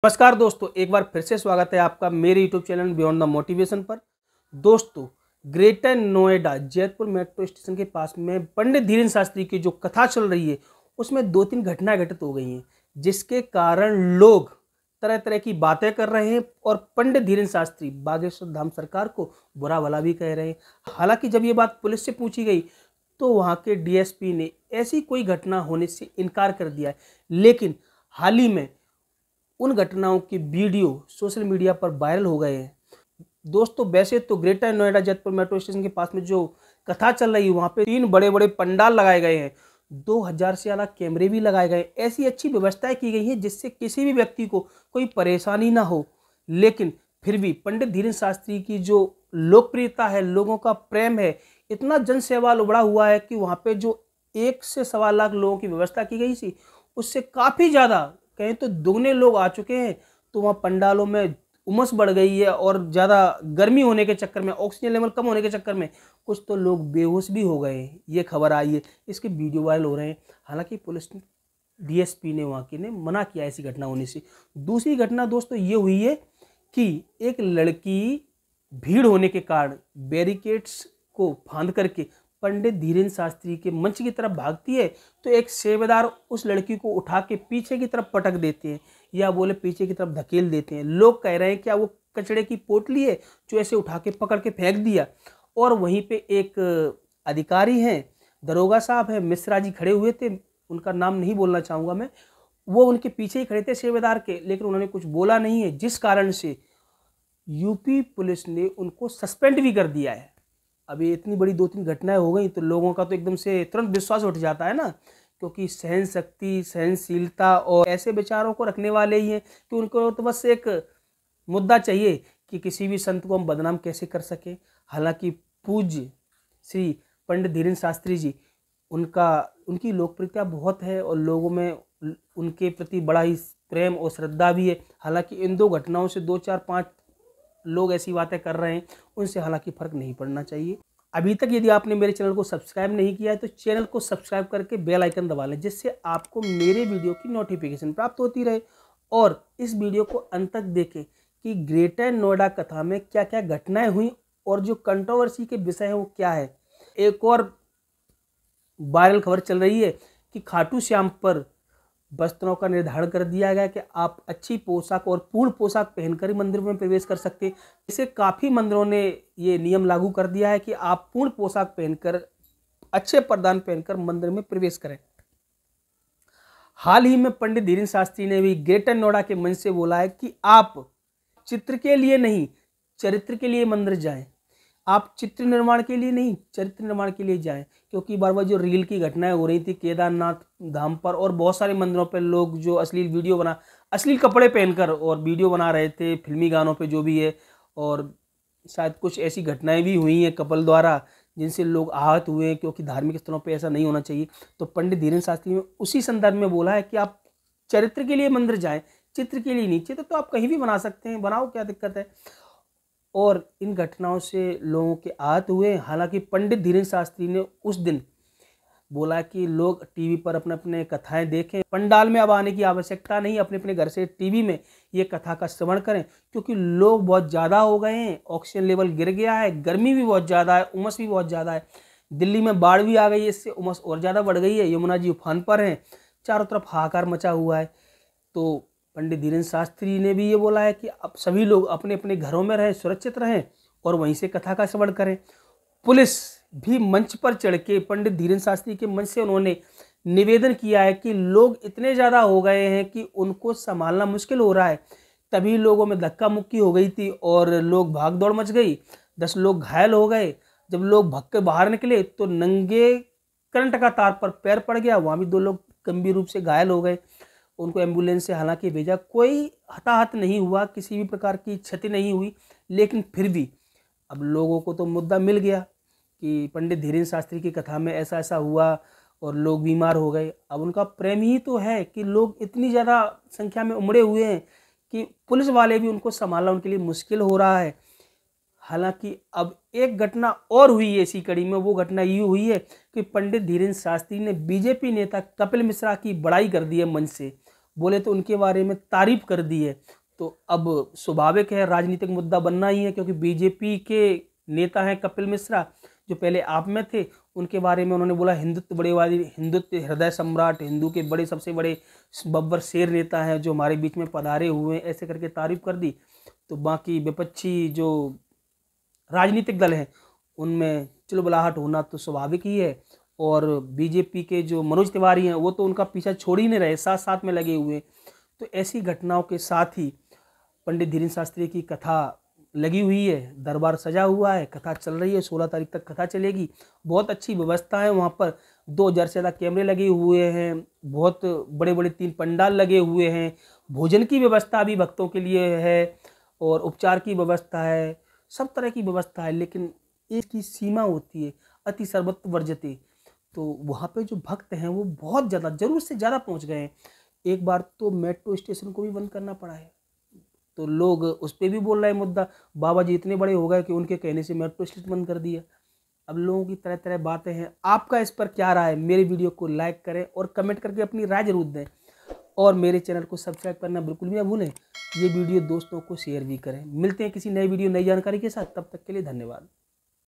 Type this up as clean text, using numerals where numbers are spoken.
नमस्कार दोस्तों, एक बार फिर से स्वागत है आपका मेरे YouTube channel beyond the motivation पर। दोस्तों, greater Noida Jaipur metro station के पास में पंडित धीरेन्द्र शास्त्री की जो कथा चल रही है उसमें 2-3 घटनाएं घटित हो गई हैं, जिसके कारण लोग तरह तरह की बातें कर रहे हैं और पंडित धीरेन्द्र शास्त्री बागेश्वर धाम सरकार को बुरा भला भी कह रहे हैं। हालांकि जब ये बात पुलिस से पूछी गई तो वहाँ के डीएसपी ने ऐसी कोई घटना होने से इनकार कर दिया है, लेकिन हाल ही में उन घटनाओं की वीडियो सोशल मीडिया पर वायरल हो गए हैं। दोस्तों, वैसे तो greater Noida Jaipur metro station के पास में जो कथा चल रही है वहाँ पे 3 बड़े बड़े पंडाल लगाए गए हैं, 2000 से ज़्यादा कैमरे भी लगाए गए, ऐसी अच्छी व्यवस्थाएं की गई हैं जिससे किसी भी व्यक्ति को कोई परेशानी ना हो। लेकिन फिर भी पंडित धीरेन्द्र शास्त्री की जो लोकप्रियता है, लोगों का प्रेम है, इतना जन सैलाब उमड़ा हुआ है कि वहाँ पे जो 1 से सवा लाख लोगों की व्यवस्था की गई थी उससे काफ़ी ज़्यादा, कहें तो दुगने लोग आ चुके हैं। तो वहाँ पंडालों में उमस बढ़ गई है और ज़्यादा गर्मी होने के चक्कर में, ऑक्सीजन लेवल कम होने के चक्कर में कुछ तो लोग बेहोश भी हो गए हैं। ये खबर आई है, इसके वीडियो वायरल हो रहे हैं। हालांकि पुलिस डीएसपी ने वहाँ की ने मना किया ऐसी घटना होने से। दूसरी घटना दोस्तों ये हुई है कि एक लड़की भीड़ होने के कारण बैरिकेड्स को फांद करके पंडित धीरेन्द्र शास्त्री के मंच की तरफ भागती है, तो एक सेवेदार उस लड़की को उठा के पीछे की तरफ पटक देते हैं, या बोले पीछे की तरफ धकेल देते हैं। लोग कह रहे हैं क्या वो कचड़े की पोटली है जो ऐसे उठा के पकड़ के फेंक दिया। और वहीं पे एक अधिकारी हैं, दरोगा साहब हैं, मिश्रा जी खड़े हुए थे, उनका नाम नहीं बोलना चाहूँगा मैं, वो उनके पीछे ही खड़े थे सेवेदार के, लेकिन उन्होंने कुछ बोला नहीं है, जिस कारण से यूपी पुलिस ने उनको सस्पेंड भी कर दिया है। अभी इतनी बड़ी 2-3 घटनाएं हो गई तो लोगों का तो एकदम से तुरंत विश्वास उठ जाता है ना, क्योंकि सहन शक्ति, सहनशीलता और ऐसे विचारों को रखने वाले ही हैं कि उनको तो बस एक मुद्दा चाहिए कि किसी भी संत को हम बदनाम कैसे कर सके। हालांकि पूज्य श्री पंडित धीरेन्द्र शास्त्री जी, उनकी लोकप्रियता बहुत है और लोगों में उनके प्रति बड़ा ही प्रेम और श्रद्धा भी है। हालांकि इन 2 घटनाओं से 2, 4, 5 लोग ऐसी बातें कर रहे हैं, उनसे हालांकि फर्क नहीं पड़ना चाहिए। अभी तक यदि आपने मेरे चैनल को सब्सक्राइब नहीं किया है तो चैनल को सब्सक्राइब करके बेल आइकन दबा लें, जिससे आपको मेरे वीडियो की नोटिफिकेशन प्राप्त होती रहे। और इस वीडियो को अंत तक देखें कि ग्रेटर नोएडा कथा में क्या क्या घटनाएं हुई और जो कंट्रोवर्सी के विषय है वो क्या है। एक और वायरल खबर चल रही है कि खाटू श्याम पर वस्त्रों का निर्धारण कर दिया गया कि आप अच्छी पोशाक और पूर्ण पोशाक पहनकर ही मंदिर में प्रवेश कर सकते हैं। इसे काफ़ी मंदिरों ने ये नियम लागू कर दिया है कि आप पूर्ण पोशाक पहनकर, अच्छे परिधान पहनकर मंदिर में प्रवेश करें। हाल ही में पंडित धीरेन्द्र शास्त्री ने भी ग्रेटर नोएडा के मंच से बोला है कि आप चित्र के लिए नहीं, चरित्र के लिए मंदिर जाएं। आप चित्र निर्माण के लिए नहीं, चरित्र निर्माण के लिए जाएं। क्योंकि बार बार जो रील की घटनाएं हो रही थी केदारनाथ धाम पर और बहुत सारे मंदिरों पर, लोग जो अश्लील कपड़े पहनकर और वीडियो बना रहे थे फिल्मी गानों पे जो भी है, और शायद कुछ ऐसी घटनाएं भी हुई हैं कपल द्वारा जिनसे लोग आहत हुए हैं, क्योंकि धार्मिक स्थलों पे ऐसा नहीं होना चाहिए। तो पंडित धीरेन्द्र शास्त्री ने उसी संदर्भ में बोला है कि आप चरित्र के लिए मंदिर जाएं, चित्र के लिए नहीं। चित्र तो आप कहीं भी बना सकते हैं, बनाओ, क्या दिक्कत है। और इन घटनाओं से लोगों के आहत हुए। हालांकि पंडित धीरेन्द्र शास्त्री ने उस दिन बोला कि लोग टीवी पर अपने अपने कथाएं देखें, पंडाल में अब आने की आवश्यकता नहीं, अपने अपने घर से टीवी में ये कथा का श्रवण करें, क्योंकि लोग बहुत ज़्यादा हो गए हैं, ऑक्सीजन लेवल गिर गया है, गर्मी भी बहुत ज़्यादा है, उमस भी बहुत ज़्यादा है। दिल्ली में बाढ़ भी आ गई है, इससे उमस और ज़्यादा बढ़ गई है। यमुना जी उफान पर हैं, चारों तरफ हाहाकार मचा हुआ है। तो पंडित धीरेन्द्र शास्त्री ने भी ये बोला है कि अब सभी लोग अपने अपने घरों में रहें, सुरक्षित रहें और वहीं से कथा का श्रवण करें। पुलिस भी मंच पर चढ़ के पंडित धीरेन्द्र शास्त्री के मंच से उन्होंने निवेदन किया है कि लोग इतने ज़्यादा हो गए हैं कि उनको संभालना मुश्किल हो रहा है। तभी लोगों में धक्का मुक्की हो गई थी और लोग भाग दौड़ मच गई, 10 लोग घायल हो गए। जब लोग भाग के बाहर निकले तो नंगे करंट का तार पर पैर पड़ गया, वहाँ भी 2 लोग गंभीर रूप से घायल हो गए। उनको एम्बुलेंस से हालांकि भेजा, कोई हताहत नहीं हुआ, किसी भी प्रकार की क्षति नहीं हुई। लेकिन फिर भी अब लोगों को तो मुद्दा मिल गया कि पंडित धीरेन्द्र शास्त्री की कथा में ऐसा ऐसा हुआ और लोग बीमार हो गए। अब उनका प्रेम ही तो है कि लोग इतनी ज़्यादा संख्या में उमड़े हुए हैं कि पुलिस वाले भी उनको संभालना उनके लिए मुश्किल हो रहा है। हालांकि अब एक घटना और हुई है इसी कड़ी में, वो घटना ये हुई है कि पंडित धीरेन्द्र शास्त्री ने बीजेपी नेता कपिल मिश्रा की बड़ाई कर दी है मंच से। बोले तो उनके बारे में तारीफ कर दी है। तो अब स्वाभाविक है राजनीतिक मुद्दा बनना ही है, क्योंकि बीजेपी के नेता हैं कपिल मिश्रा, जो पहले आप में थे। उनके बारे में उन्होंने बोला हिंदुत्व बड़ेवादी, हिंदुत्व हृदय सम्राट, हिंदू के बड़े सबसे बड़े बब्बर शेर नेता हैं जो हमारे बीच में पधारे हुए हैं, ऐसे करके तारीफ कर दी। तो बाकी विपक्षी जो राजनीतिक दल हैं उनमें चुलबुलाहट होना तो स्वाभाविक ही है। और बीजेपी के जो मनोज तिवारी हैं वो तो उनका पीछा छोड़ ही नहीं रहे, साथ साथ में लगे हुए। तो ऐसी घटनाओं के साथ ही पंडित धीरेन्द्र शास्त्री की कथा लगी हुई है, दरबार सजा हुआ है, कथा चल रही है, 16 तारीख तक कथा चलेगी। बहुत अच्छी व्यवस्था है वहाँ पर, 2000 से ज़्यादा कैमरे लगे हुए हैं, बहुत बड़े बड़े 3 पंडाल लगे हुए हैं, भोजन की व्यवस्था भी भक्तों के लिए है और उपचार की व्यवस्था है, सब तरह की व्यवस्था है। लेकिन एक की सीमा होती है, अति सर्वत्र वर्जते। तो वहाँ पे जो भक्त हैं वो बहुत ज़्यादा, ज़रूरत से ज़्यादा पहुँच गए हैं। एक बार तो मेट्रो स्टेशन को भी बंद करना पड़ा है, तो लोग उस पर भी बोल रहे हैं मुद्दा, बाबा जी इतने बड़े हो गए कि उनके कहने से मेट्रो स्टेशन बंद कर दिया। अब लोगों की तरह तरह बातें हैं, आपका इस पर क्या राय है? मेरे वीडियो को लाइक करें और कमेंट करके अपनी राय जरूर दें, और मेरे चैनल को सब्सक्राइब करना बिल्कुल भी ना भूलें। ये वीडियो दोस्तों को शेयर भी करें। मिलते हैं किसी नई वीडियो नई जानकारी के साथ, तब तक के लिए धन्यवाद।